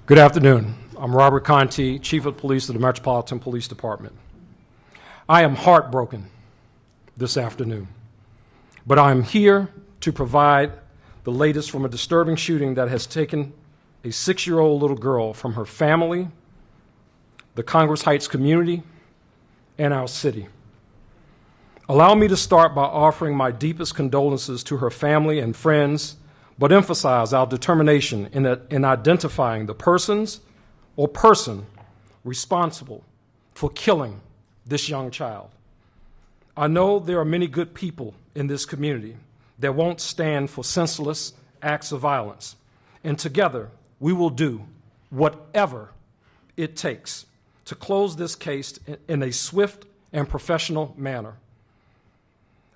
Good afternoon. I'm Robert Conti, Chief of Police of the Metropolitan Police Department. I am heartbroken this afternoon, but I'm here to provide the latest from a disturbing shooting that has taken a 6-year-old little girl from her family, the Congress Heights community, and our city. Allow me to start by offering my deepest condolences to her family and friends, but emphasize our determination in identifying the persons or person responsible for killing this young child. I know there are many good people in this community that won't stand for senseless acts of violence, and together we will do whatever it takes to close this case in a swift and professional manner.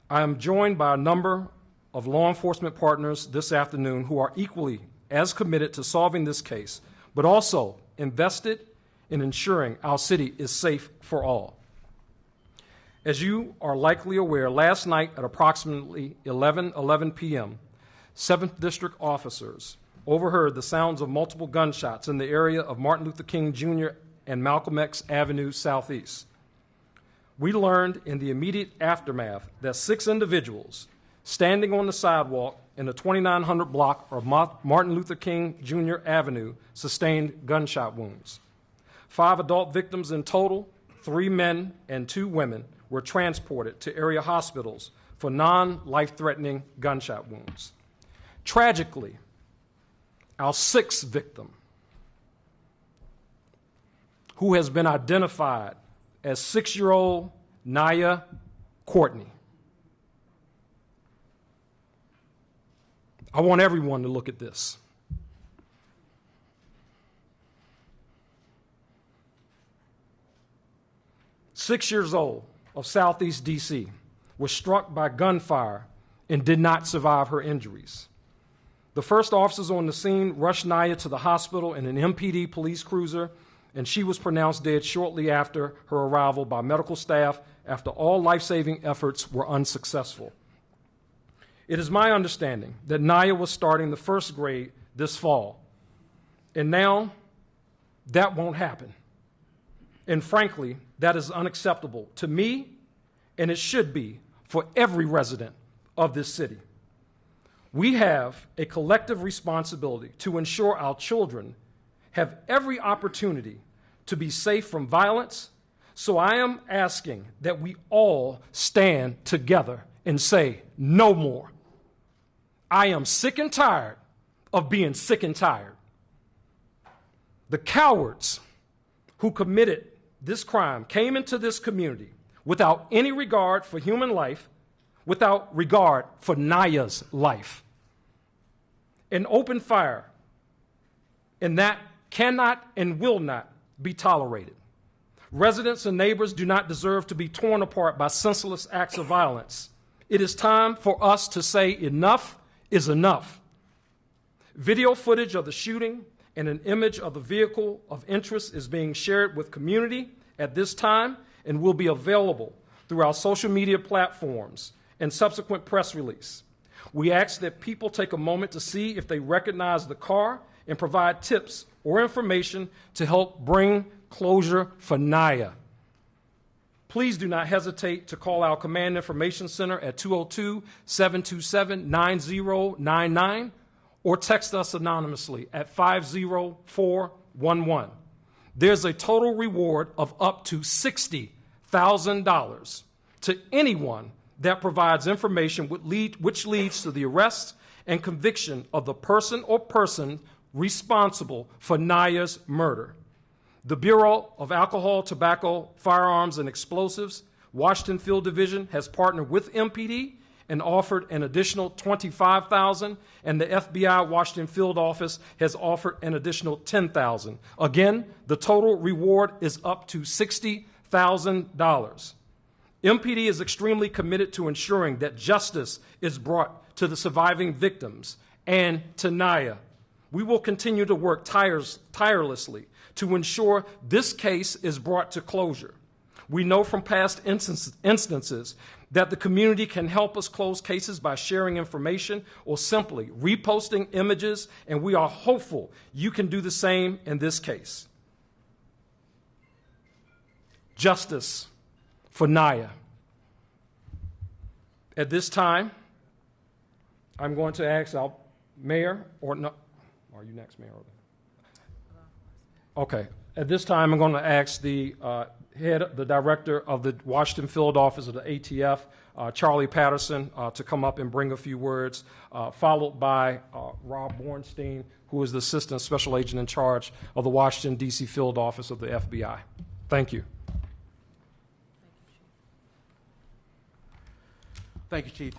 I am joined by a number of law enforcement partners this afternoon who are equally as committed to solving this case, but also invested in ensuring our city is safe for all. As you are likely aware, last night at approximately 11 p.m., 7th District officers overheard the sounds of multiple gunshots in the area of Martin Luther King Jr. and Malcolm X Avenue Southeast. We learned in the immediate aftermath that 6 individuals standing on the sidewalk in the 2900 block of Martin Luther King Jr. Avenue sustained gunshot wounds. 5 adult victims in total, 3 men and 2 women, were transported to area hospitals for non-life-threatening gunshot wounds. Tragically, our 6th victim, who has been identified as 6-year-old Naya Courtney. I want everyone to look at this. Six years old of Southeast D.C. was struck by gunfire and did not survive her injuries. The first officers on the scene rushed Naya to the hospital in an MPD police cruiser, and she was pronounced dead shortly after her arrival by medical staff after all life-saving efforts were unsuccessful. It is my understanding that Naya was starting the 1st grade this fall, and now that won't happen. And frankly, that is unacceptable to me, and it should be for every resident of this city. We have a collective responsibility to ensure our children have every opportunity to be safe from violence, so I am asking that we all stand together and say, no more. I am sick and tired of being sick and tired. The cowards who committed this crime came into this community without any regard for human life, without regard for Naya's life, and opened fire, and that cannot and will not be tolerated. Residents and neighbors do not deserve to be torn apart by senseless acts of violence. It is time for us to say enough is enough. Video footage of the shooting and an image of the vehicle of interest is being shared with community at this time and will be available through our social media platforms and subsequent press release. We ask that people take a moment to see if they recognize the car and provide tips or information to help bring closure for Naya. Please do not hesitate to call our Command Information Center at 202-727-9099 or text us anonymously at 50411. There's a total reward of up to $60,000 to anyone that provides information which leads to the arrest and conviction of the person or persons responsible for Naya's murder. The Bureau of Alcohol, Tobacco, Firearms, and Explosives, Washington Field Division, has partnered with MPD and offered an additional $25,000, and the FBI Washington Field Office has offered an additional $10,000. Again, the total reward is up to $60,000. MPD is extremely committed to ensuring that justice is brought to the surviving victims and to Naya. We will continue to work tirelessly to ensure this case is brought to closure. We know from past instances that the community can help us close cases by sharing information or simply reposting images, and we are hopeful you can do the same in this case. Justice for Naya. At this time, I'm going to ask our mayor, or no, are you next, Mayor? Okay. At this time, I'm going to ask the the director of the Washington field office of the ATF, Charlie Patterson, to come up and bring a few words, followed by Rob Bornstein, who is the assistant special agent in charge of the Washington, D.C. field office of the FBI. Thank you. Thank you, Chief.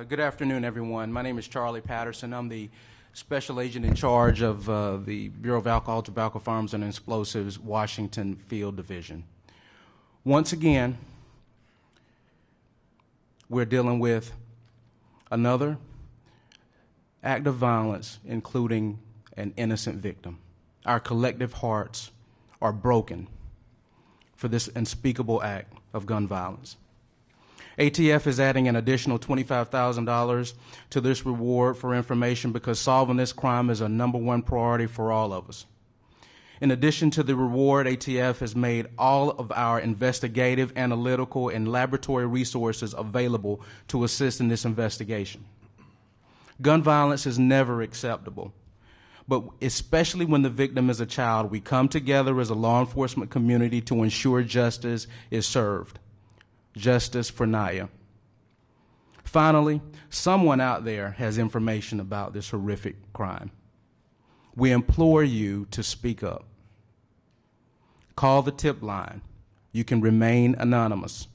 Good afternoon, everyone. My name is Charlie Patterson. I'm the Special Agent in charge of the Bureau of Alcohol, Tobacco, Firearms, and Explosives Washington Field Division. Once again, we're dealing with another act of violence, including an innocent victim. Our collective hearts are broken for this unspeakable act of gun violence. ATF is adding an additional $25,000 to this reward for information because solving this crime is a #1 priority for all of us. In addition to the reward, ATF has made all of our investigative, analytical, and laboratory resources available to assist in this investigation. Gun violence is never acceptable, but especially when the victim is a child, we come together as a law enforcement community to ensure justice is served. Justice for Naya. Finally, someone out there has information about this horrific crime. We implore you to speak up. Call the tip line. You can remain anonymous,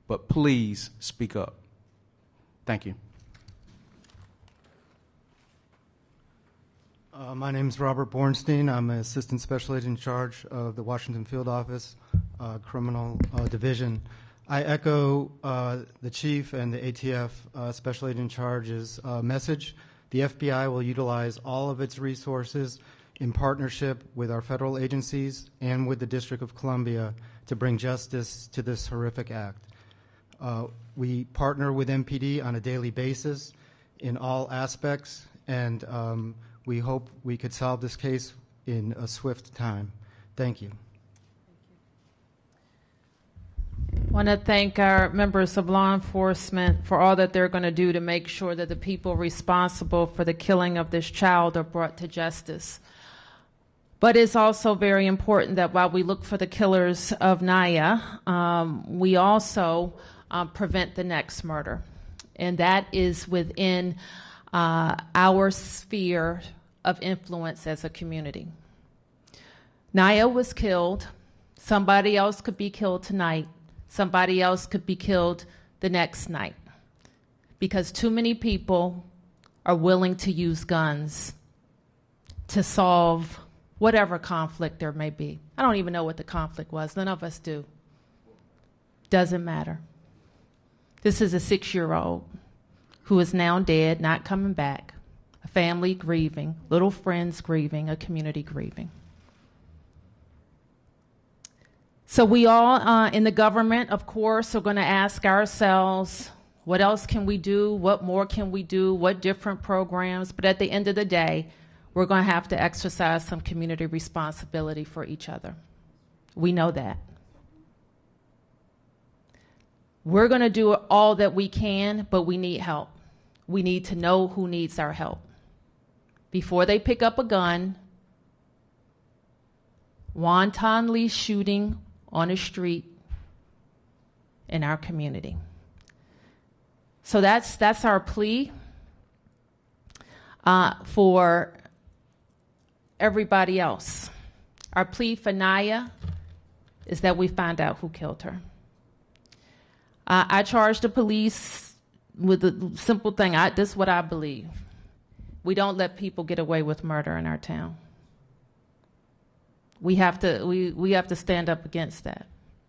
but please speak up. Thank you. My name is Robert Bornstein. I'm an Assistant Special Agent in charge of the Washington Field Office Criminal Division. I echo the Chief and the ATF Special Agent in Charge's message. The FBI will utilize all of its resources in partnership with our federal agencies and with the District of Columbia to bring justice to this horrific act. We partner with MPD on a daily basis in all aspects, and we hope we could solve this case in a swift time. Thank you. I want to thank our members of law enforcement for all that they're going to do to make sure that the people responsible for the killing of this child are brought to justice. But it's also very important that while we look for the killers of Naya, we also prevent the next murder. And that is within our sphere of influence as a community. Naya was killed. Somebody else could be killed tonight. Somebody else could be killed the next night because too many people are willing to use guns to solve whatever conflict there may be. I don't even know what the conflict was. None of us do. Doesn't matter. This is a 6-year-old who is now dead, not coming back, a family grieving, little friends grieving, a community grieving. So we all in the government, of course, are going to ask ourselves, what else can we do? What more can we do? What different programs? But at the end of the day, we're going to have to exercise some community responsibility for each other. We know that. We're going to do all that we can, but we need help. We need to know who needs our help. Before they pick up a gun, wantonly shooting on a street in our community. So that's our plea for everybody else. Our plea for Naya is that we find out who killed her. I charge the police with a simple thing. This is what I believe. We don't let people get away with murder in our town. We have to stand up against that.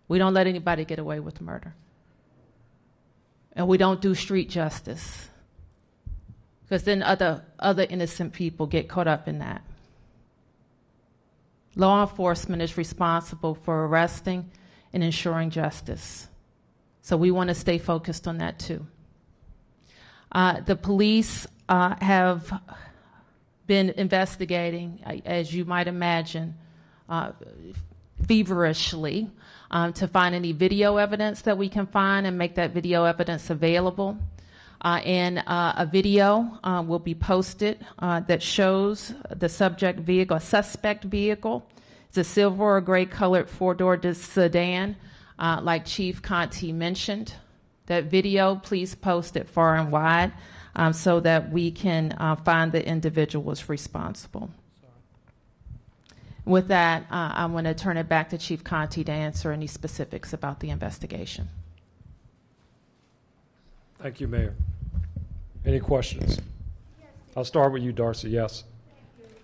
We don't let anybody get away with murder. And we don't do street justice, because then other innocent people get caught up in that. Law enforcement is responsible for arresting and ensuring justice. So we want to stay focused on that too. The police have been investigating, as you might imagine, feverishly to find any video evidence that we can find and make that video evidence available. And a video will be posted that shows the suspect vehicle. It's a silver or gray colored four-door sedan, like Chief Conti mentioned. That video, please post it far and wide so that we can find the individuals responsible. With that, I'm going to turn it back to Chief Conti to answer any specifics about the investigation. Thank you, Mayor. Any questions? Yes, I'll start with you, Darcy. Yes. thank you.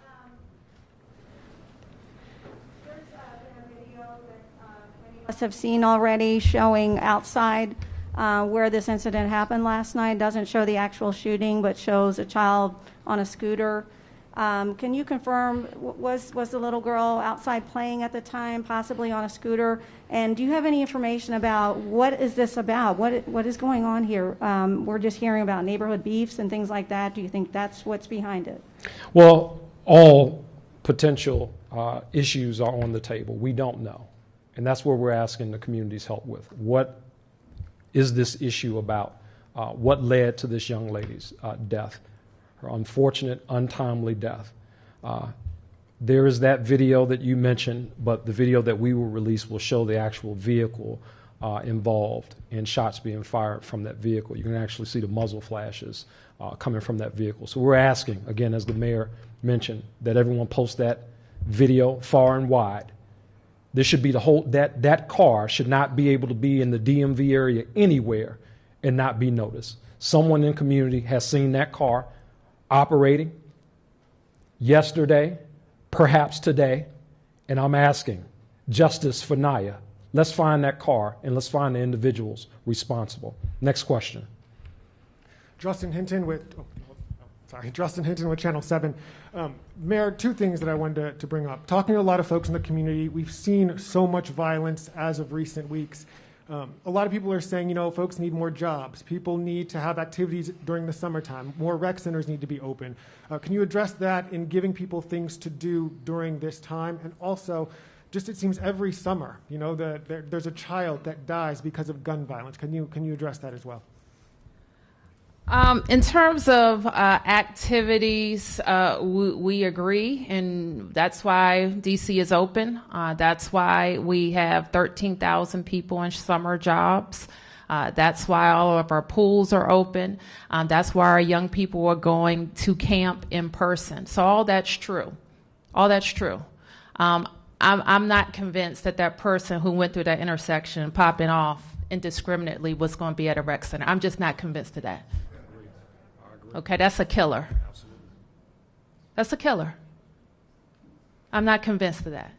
There's been a video that many of us have seen already showing outside where this incident happened last night. Doesn't show the actual shooting, but shows a child on a scooter. Can you confirm, was the little girl outside playing at the time, possibly on a scooter? And do you have any information about what is this about? What is going on here? We're just hearing about neighborhood beefs and things like that. Do you think that's what's behind it? Well, all potential issues are on the table. We don't know. And that's where we're asking the community's help with. What is this issue about? What led to this young lady's death? Her unfortunate, untimely death. There is that video that you mentioned, but the video that we will release will show the actual vehicle involved and shots being fired from that vehicle. You can actually see the muzzle flashes coming from that vehicle. So we're asking, again, as the mayor mentioned, that everyone post that video far and wide. This should be the whole, that car should not be able to be in the DMV area anywhere and not be noticed. Someone in the community has seen that car operating yesterday, perhaps today, and I'm asking justice for Naya. Let's find that car and let's find the individuals responsible. Next question. Justin Hinton with Channel 7. Mayor, two things that I wanted to bring up. Talking to a lot of folks in the community, we've seen so much violence as of recent weeks. A lot of people are saying, folks need more jobs. People need to have activities during the summertime. More rec centers need to be open. Can you address that in giving people things to do during this time? And also, just it seems every summer, there's a child that dies because of gun violence. Can you address that as well? In terms of activities, we agree, and that's why DC is open. That's why we have 13,000 people in summer jobs. That's why all of our pools are open. That's why our young people are going to camp in person. So all that's true. All that's true. I'm not convinced that person who went through that intersection popping off indiscriminately was going to be at a rec center. I'm just not convinced of that. Okay, that's a killer. That's a killer. I'm not convinced of that.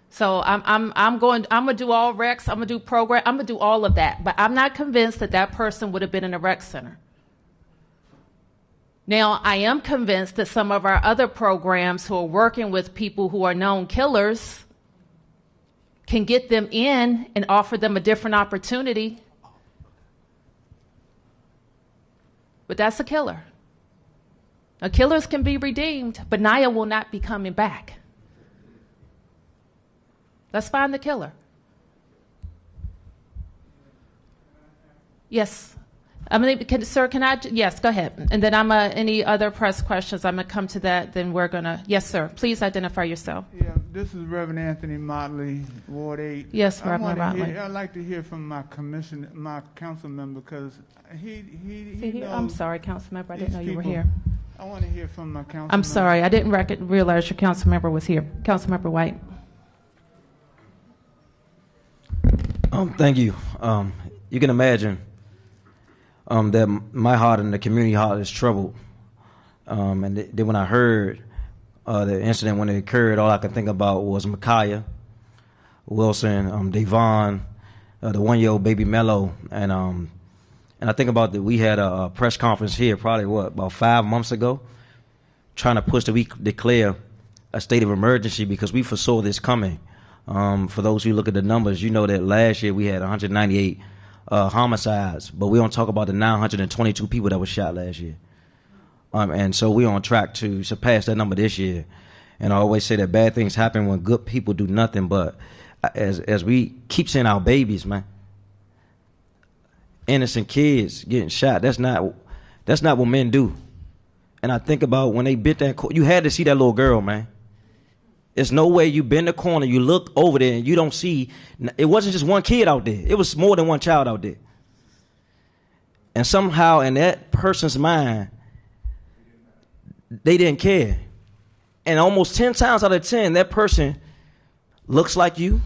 So I'm going to do all recs. I'm going to do program. I'm going to do all of that. But I'm not convinced that person would have been in a rec center. Now, I am convinced that some of our other programs who are working with people who are known killers can get them in and offer them a different opportunity. But that's a killer. Now, killers can be redeemed, but Naya will not be coming back. Let's find the killer. Yes. Sir, can I? Yes, go ahead. And then any other press questions, I'm going to come to that. Then we're going to, yes, sir. Please identify yourself. Yeah, this is Reverend Anthony Motley, Ward 8. Yes, Reverend Motley. I'd like to hear from my council member, because he knows. I'm sorry, council member. I didn't know you were here. I want to hear from my council I'm sorry. I didn't realize your council member was here. Council member White. Thank you. You can imagine that my heart and the community heart is troubled. And then when I heard the incident when it occurred, all I could think about was Micaiah Wilson, Devon, the 1-year-old baby Mello, and I think about that we had a press conference here probably, about 5 months ago, trying to push that we declare a state of emergency because we foresaw this coming. For those who look at the numbers, you know that last year we had 198 homicides, but we don't talk about the 922 people that were shot last year. And so we're on track to surpass that number this year. And I always say that bad things happen when good people do nothing. But as we keep seeing our babies, man, innocent kids getting shot, that's not what men do. And I think about when they bit that, you had to see that little girl, man. There's no way you bend the corner, you look over there, and you don't see. It wasn't just one kid out there. It was more than one child out there. And somehow in that person's mind, they didn't care. And almost 10 times out of 10, that person looks like you,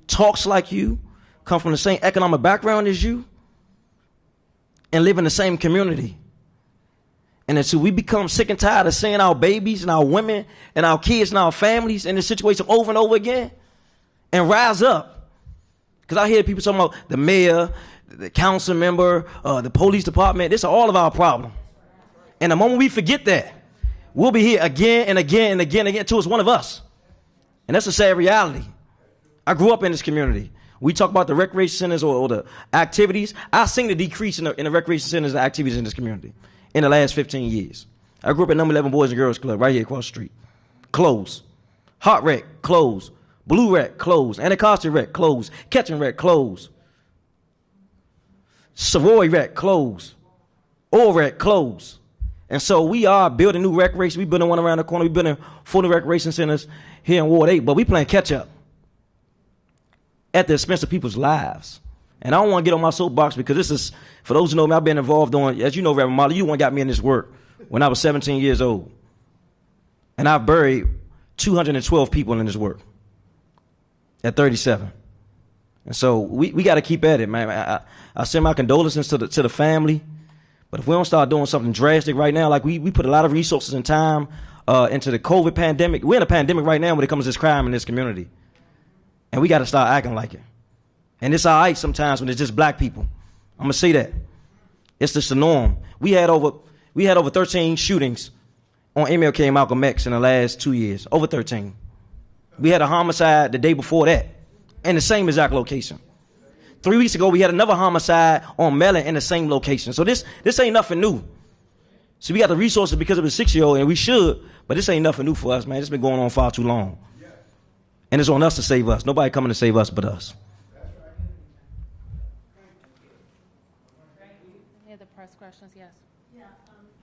talks like you, come from the same economic background as you, and live in the same community. And until we become sick and tired of seeing our babies and our women and our kids and our families in this situation over and over again, and rise up. Because I hear people talking about the mayor, the council member, the police department. This is all of our problem. And the moment we forget that, we'll be here again and again and again and again until it's one of us. And that's a sad reality. I grew up in this community. We talk about the recreation centers or the activities. I've seen the decrease in the recreation centers and activities in this community in the last 15 years. I grew up at number 11 Boys and Girls Club right here across the street. Closed. Hot Rec, closed. Blue Rec, closed. Anacostia Rec, closed. Ketchum Rec, closed. Savoy Rec, closed. Oil Rec, closed. And so we are building new recreation. We're building one around the corner. We're building 40 recreation centers here in Ward 8. But we playing catch up at the expense of people's lives. And I don't want to get on my soapbox because this is, for those who know me, I've been involved on, as you know, Reverend Molly, you one got me in this work when I was 17 years old. And I've buried 212 people in this work at 37. And so we got to keep at it, man. I send my condolences to the family. But if we don't start doing something drastic right now, like we put a lot of resources and time into the COVID pandemic. We're in a pandemic right now when it comes to this crime in this community. And we got to start acting like it. And it's all right sometimes when it's just black people. I'm going to say that. It's just the norm. We had over 13 shootings on MLK and Malcolm X in the last 2 years. Over 13. We had a homicide the day before that in the same exact location. 3 weeks ago, we had another homicide on Mellon in the same location. So this ain't nothing new. So we got the resources because of the 6-year-old, and we should, but this ain't nothing new for us, man. It's been going on far too long. And it's on us to save us. Nobody coming to save us but us. Any other press questions? Yes. Yeah,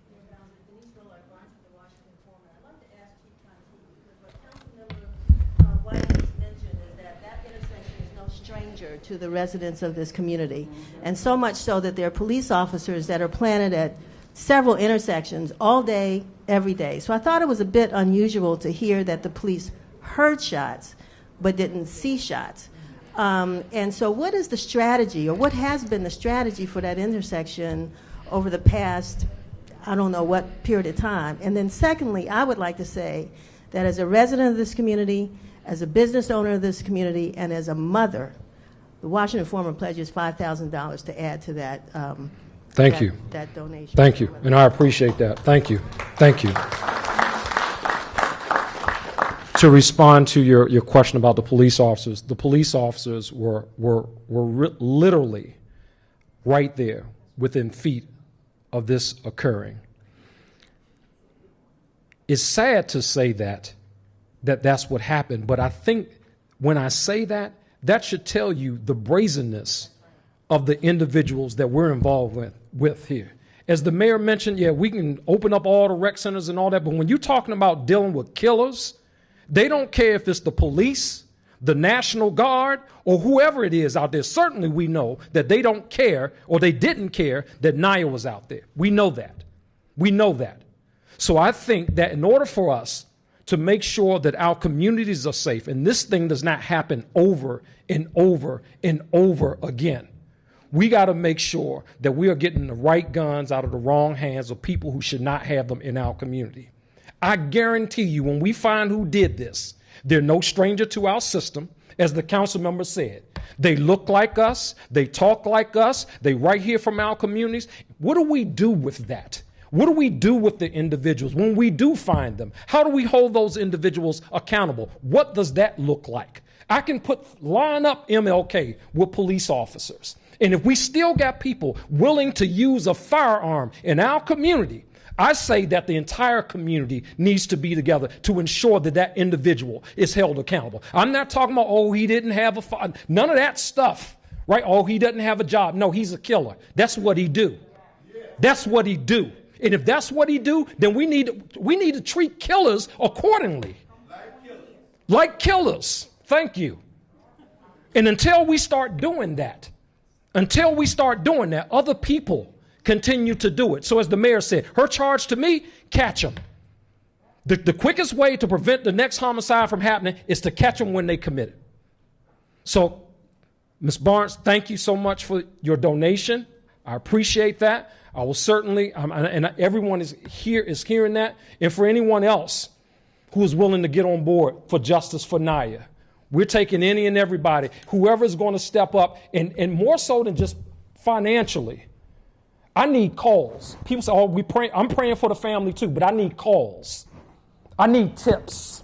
Mayor Bowser, Denise Miller, the Washington Foreman. I'd like to ask Chief Conti, because what Councilmember White has mentioned is that intersection is no stranger to the residents of this community. And so much so that there are police officers that are planted at several intersections all day, every day. So I thought it was a bit unusual to hear that the police heard shots but didn't see shots. And so what is the strategy, or what has been the strategy for that intersection over the past, I don't know what period of time? And then secondly, I would like to say that as a resident of this community, as a business owner of this community, and as a mother, the Washington Foreman pledges $5,000 to add to that. Thank you. That donation. Thank you, and I appreciate that. Thank you. Thank you. To respond to your question about the police officers were literally right there within feet of this occurring. It's sad to say that's what happened, but I think when I say that should tell you the brazenness of the individuals that we're involved with here. As the mayor mentioned, yeah, we can open up all the rec centers and all that, but when you're talking about dealing with killers, they don't care if it's the police, the National Guard, or whoever it is out there. Certainly we know that they don't care, or they didn't care that Naya was out there. We know that. We know that. So I think that in order for us to make sure that our communities are safe, and this thing does not happen over and over and over again, we got to make sure that we are getting the right guns out of the wrong hands of people who should not have them in our community. I guarantee you, when we find who did this, they're no stranger to our system, as the council member said. They look like us. They talk like us. They right here from our communities. What do we do with that? What do we do with the individuals when we do find them? How do we hold those individuals accountable? What does that look like? I can line up MLK with police officers, And if we still got people willing to use a firearm in our community, I say that the entire community needs to be together to ensure that that individual is held accountable. I'm not talking about, oh, he didn't have a fire. None of that stuff, right? Oh, he doesn't have a job. No, he's a killer. That's what he do. That's what he do. And if that's what he do, then we need to treat killers accordingly. Like killers. Thank you. And until we start doing that, other people continue to do it. So as the mayor said, her charge to me, catch them. The quickest way to prevent the next homicide from happening is to catch them when they commit it. So, Ms. Barnes, thank you so much for your donation. I appreciate that. I will certainly, and everyone is hearing that. And for anyone else who is willing to get on board for justice for Naya, we're taking any and everybody, whoever is going to step up, and more so than just financially. I need calls. People say, oh, I'm praying for the family too, but I need calls. I need tips.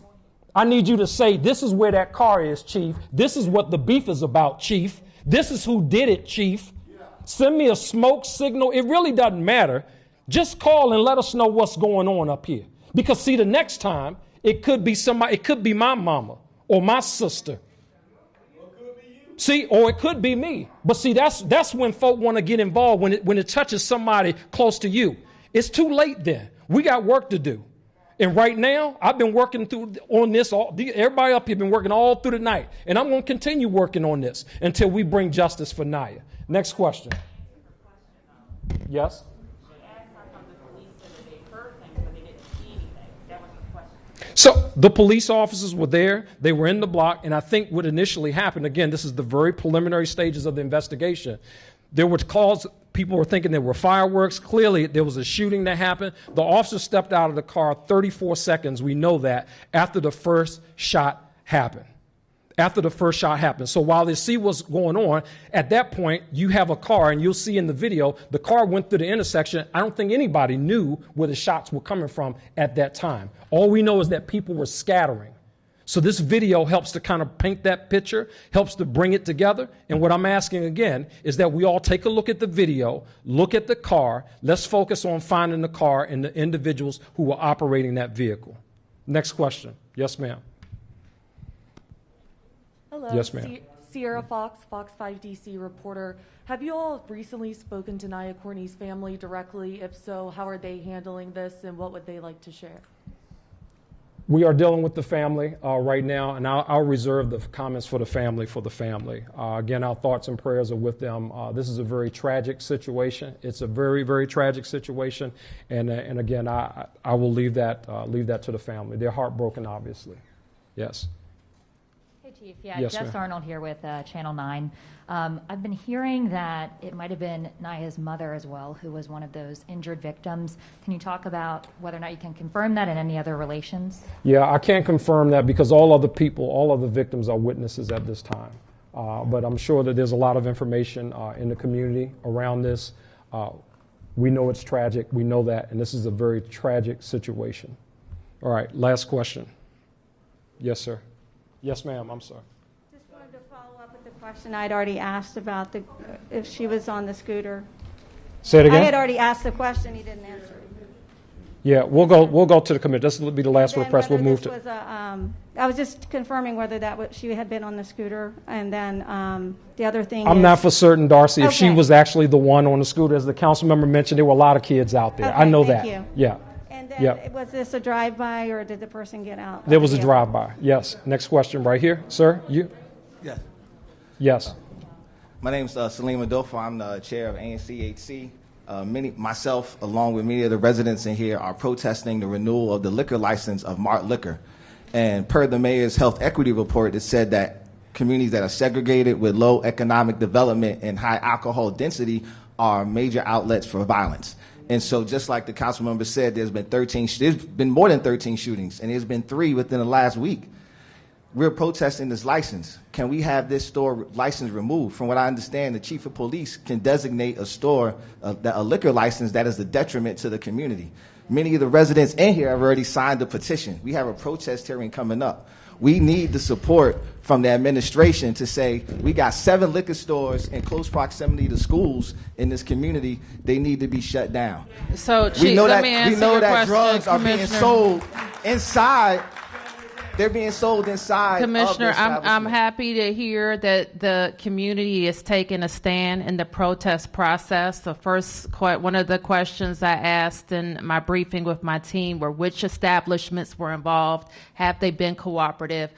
I need you to say, this is where that car is, Chief. This is what the beef is about, Chief. This is who did it, Chief. Send me a smoke signal. It really doesn't matter. Just call and let us know what's going on up here. Because see, the next time, it could be somebody, it could be my mama or my sister. See, or it could be me. But see, that's when folk want to get involved, when it touches somebody close to you. It's too late then. We got work to do. And right now, I've been working on this. Everybody up here been working all through the night. And I'm going to continue working on this until we bring justice for Naya. Next question. Yes? So the police officers were there. They were in the block. And I think what initially happened, again, this is the very preliminary stages of the investigation. There were calls. People were thinking there were fireworks. Clearly, there was a shooting that happened. The officer stepped out of the car 34 seconds, we know that, after the first shot happened. So while they see what's going on, at that point, you have a car, and you'll see in the video, the car went through the intersection. I don't think anybody knew where the shots were coming from at that time. All we know is that people were scattering. So this video helps to kind of paint that picture, helps to bring it together. And what I'm asking again is that we all take a look at the video, look at the car. Let's focus on finding the car and the individuals who were operating that vehicle. Next question. Yes, ma'am. Hello. Yes, ma'am. Sierra Fox, Fox 5 DC reporter. Have you all recently spoken to Naya Corney's family directly? If so, how are they handling this, and what would they like to share? We are dealing with the family right now, and I'll reserve the comments for the family. Again, our thoughts and prayers are with them. This is a very tragic situation. It's a very, very tragic situation, and again, I will leave that to the family. They're heartbroken, obviously. Yes. Hey, Chief. Yeah, yes, Jess ma'am. Arnold here with Channel 9. I've been hearing that it might have been Naya's mother as well who was one of those injured victims. Can you talk about whether or not you can confirm that and any other relations? Yeah, I can't confirm that because all of the victims are witnesses at this time. But I'm sure that there's a lot of information in the community around this. We know it's tragic. We know that. And this is a very tragic situation. All right, last question. Yes, sir. Yes, ma'am. I'm sorry. Just wanted to follow up with the question I'd already asked about if she was on the scooter. Say it again. I had already asked the question. He didn't answer. Yeah, we'll go to the committee. This will be the last request. We'll move to. I was just confirming whether she had been on the scooter, and then the other thing. I'm not for certain, Darcy, if she Okay. was actually the one on the scooter. As the council member mentioned, there were a lot of kids out there. Okay, I know thank that. you. Yeah. And then Yep. was this a drive-by, or did the person get out? There was a drive-by. Yes. Next question right here, sir. You. Yes. Yes. My name is Salim Adolfo. I'm the chair of ANCHC. Myself, along with many of the residents in here, are protesting the renewal of the liquor license of Mart Liquor. And per the mayor's health equity report, it said that communities that are segregated with low economic development and high alcohol density are major outlets for violence. And so just like the council member said, there's been more than 13 shootings, and there's been 3 within the last week. We're protesting this license. Can we have this store license removed? From what I understand, the chief of police can designate a store, a liquor license that is a detriment to the community. Many of the residents in here have already signed a petition. We have a protest hearing coming up. We need the support from the administration to say we got 7 liquor stores in close proximity to schools in this community. They need to be shut down. So, Chief, we know let me answer that your question, drugs are being Commissioner. sold inside. They're being sold inside. Commissioner, of the I'm establishment. happy to hear that the community is taking a stand in the protest process. The first, one of the questions I asked in my briefing with my team were which establishments were involved, have they been cooperative,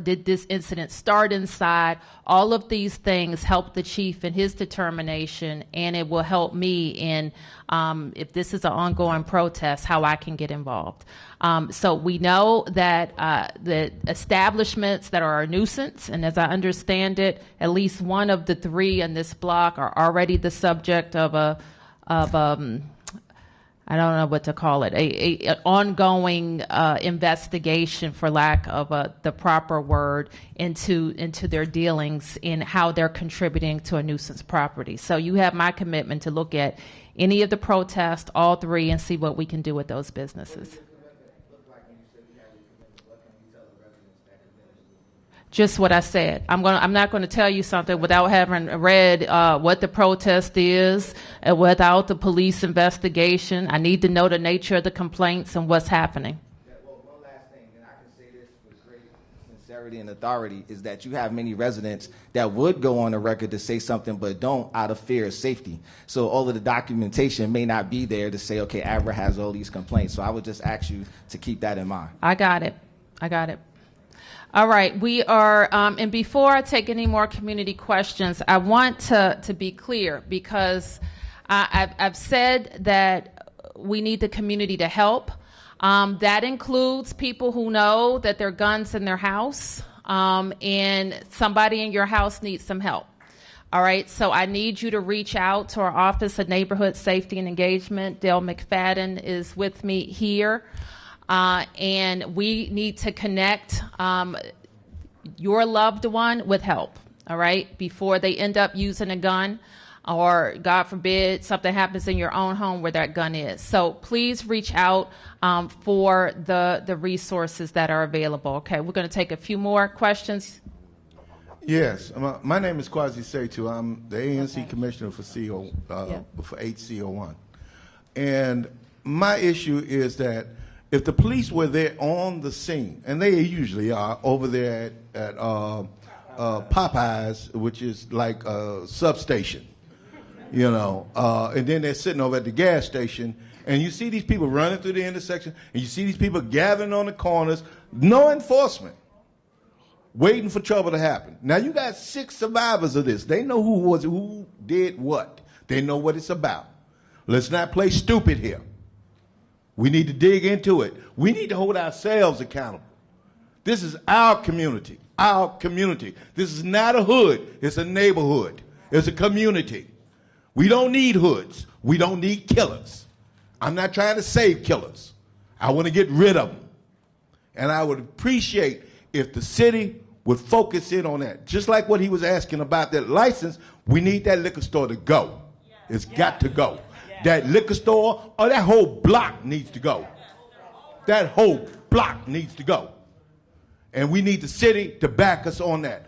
did this incident start inside? All of these things help the chief in his determination, and it will help me in, if this is an ongoing protest, how I can get involved. So we know that the establishments that are a nuisance, and as I understand it, at least one of the 3 in this block are already the subject of I don't know what to call it, an ongoing investigation, for lack of the proper word, into their dealings in how they're contributing to a nuisance property. So you have my commitment to look at any of the protests, all 3, and see what we can do with those businesses. Just what I said. I'm not going to tell you something without having read what the protest is, without the police investigation. I need to know the nature of the complaints and what's happening. Well, one last thing, and I can say this with great sincerity and authority, is that you have many residents that would go on the record to say something but don't out of fear of safety. So all of the documentation may not be there to say, okay, Abra has all these complaints. So I would just ask you to keep that in mind. I got it. All right, we are, and before I take any more community questions, I want to be clear, because I've said that we need the community to help. That includes people who know that there are guns in their house, and somebody in your house needs some help. All right, so I need you to reach out to our Office of Neighborhood Safety and Engagement. Dale McFadden is with me here. And we need to connect your loved one with help, all right, before they end up using a gun, or, God forbid, something happens in your own home where that gun is. So please reach out for the resources that are available. Okay, we're going to take a few more questions. Yes, my name is Kwasi Seitu. I'm the ANC Commissioner for for HCO1. And my issue is that if the police were there on the scene, and they usually are over there at Popeyes, which is like a substation, and then they're sitting over at the gas station, and you see these people running through the intersection, and you see these people gathering on the corners, no enforcement, waiting for trouble to happen. Now you got 6 survivors of this. They know who did what. They know what it's about. Let's not play stupid here. We need to dig into it. We need to hold ourselves accountable. This is our community, our community. This is not a hood. It's a neighborhood. It's a community. We don't need hoods. We don't need killers. I'm not trying to save killers. I want to get rid of them. And I would appreciate if the city would focus in on that. Just like what he was asking about that license, we need that liquor store to go. It's got to go. That liquor store, or that whole block needs to go. That whole block needs to go. And we need the city to back us on that.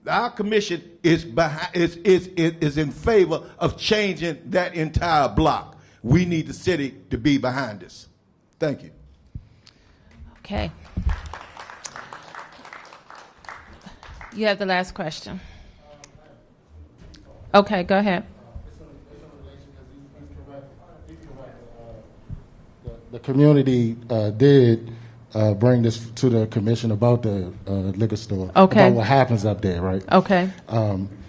Our commission is in favor of changing that entire block. We need the city to be behind us. Thank you. Okay. You have the last question. Okay, go ahead. The community did bring this to the commission about the liquor store. Okay. About what happens up there, right? Okay.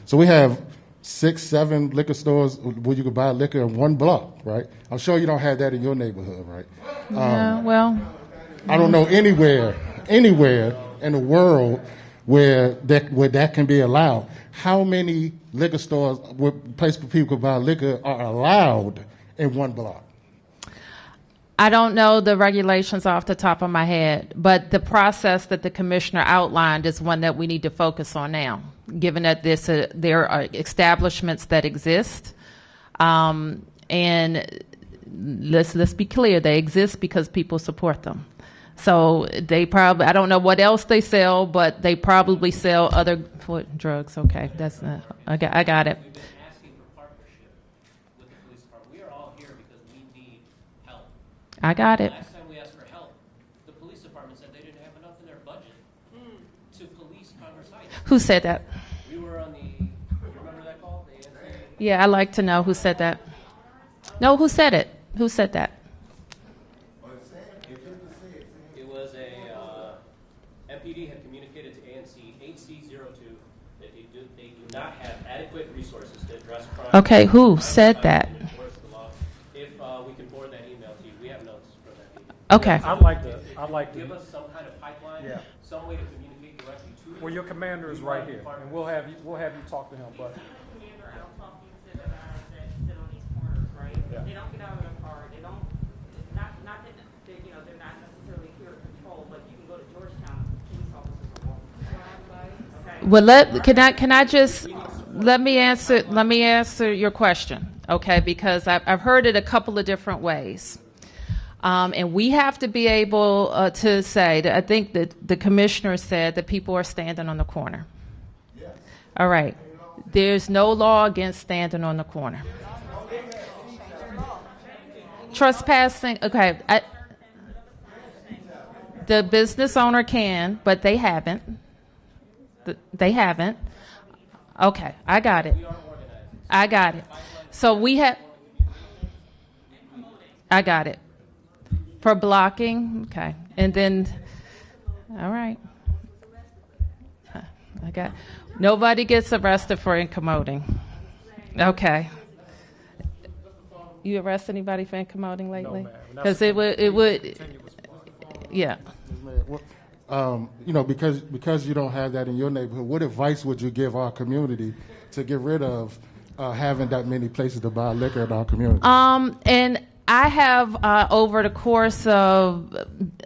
So we have 6, 7 liquor stores where you can buy liquor in one block, right? I'm sure you don't have that in your neighborhood, right? Yeah, well. I don't know anywhere in the world where that can be allowed. How many liquor stores, places where people can buy liquor, are allowed in one block? I don't know the regulations off the top of my head, but the process that the commissioner outlined is one that we need to focus on now, given that there are establishments that exist, and let's be clear, they exist because people support them. So they probably, I don't know what else they sell, but they probably sell other drugs. Okay, that's not, I got it. We've been asking for partnership with the police department. We are all here because we need help. I got it. Last time we asked for help, the police department said they didn't have enough in their budget to police Congress Heights. Who said that? We were on the, you remember that call? Yeah, I'd like to know who said that. No, who said it? Who said that? It was a, MPD had communicated to ANC 8C02 that they do not have adequate resources to address crime. Okay, who said that? If we can forward that email to you, we have notes for that email. Okay. I'd like to give us some kind of pipeline, some way to communicate directly to. Well, your commander is right here, and we'll have you talk to him. But They don't get out of their car. They don't. Not that they, they're not necessarily here at control, but you can go to Georgetown. Police officers are walking. Okay. Well, can I just let me answer your question, okay? Because I've heard it a couple of different ways, and we have to be able to say that I think that the commissioner said that people are standing on the corner. Yeah. All right. There's no law against standing on the corner. Trespassing, okay. The business owner can, but they haven't. They haven't. Okay, I got it. I got it. So we have. I got it. For blocking, okay. And then, all right. I got. Nobody gets arrested for incommoding. Okay. You arrest anybody for incommoding lately? Because it would, yeah. Because you don't have that in your neighborhood, what advice would you give our community to get rid of having that many places to buy liquor in our community? And I have, over the course of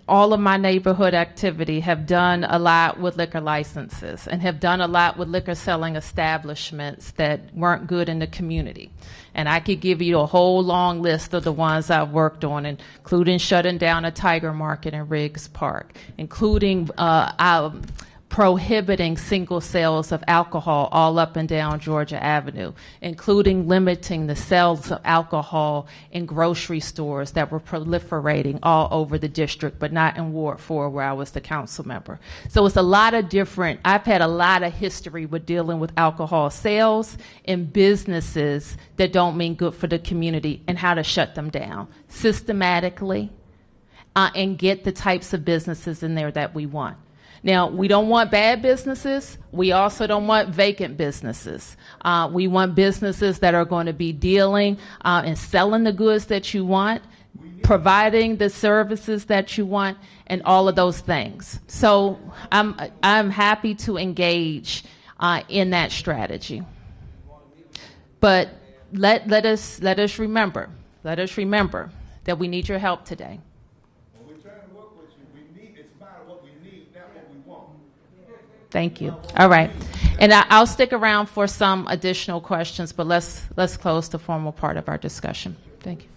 all of my neighborhood activity, have done a lot with liquor licenses and have done a lot with liquor selling establishments that weren't good in the community. And I could give you a whole long list of the ones I've worked on, including shutting down a Tiger Market in Riggs Park, including prohibiting single sales of alcohol all up and down Georgia Avenue, including limiting the sales of alcohol in grocery stores that were proliferating all over the district, but not in Ward 4 where I was the council member. So it's a lot of different, I've had a lot of history with dealing with alcohol sales in businesses that don't mean good for the community and how to shut them down systematically and get the types of businesses in there that we want. Now, we don't want bad businesses. We also don't want vacant businesses. We want businesses that are going to be dealing and selling the goods that you want, providing the services that you want, and all of those things. So I'm happy to engage in that strategy. But let us remember that we need your help today. Thank you. All right. And I'll stick around for some additional questions, but let's close the formal part of our discussion. Thank you.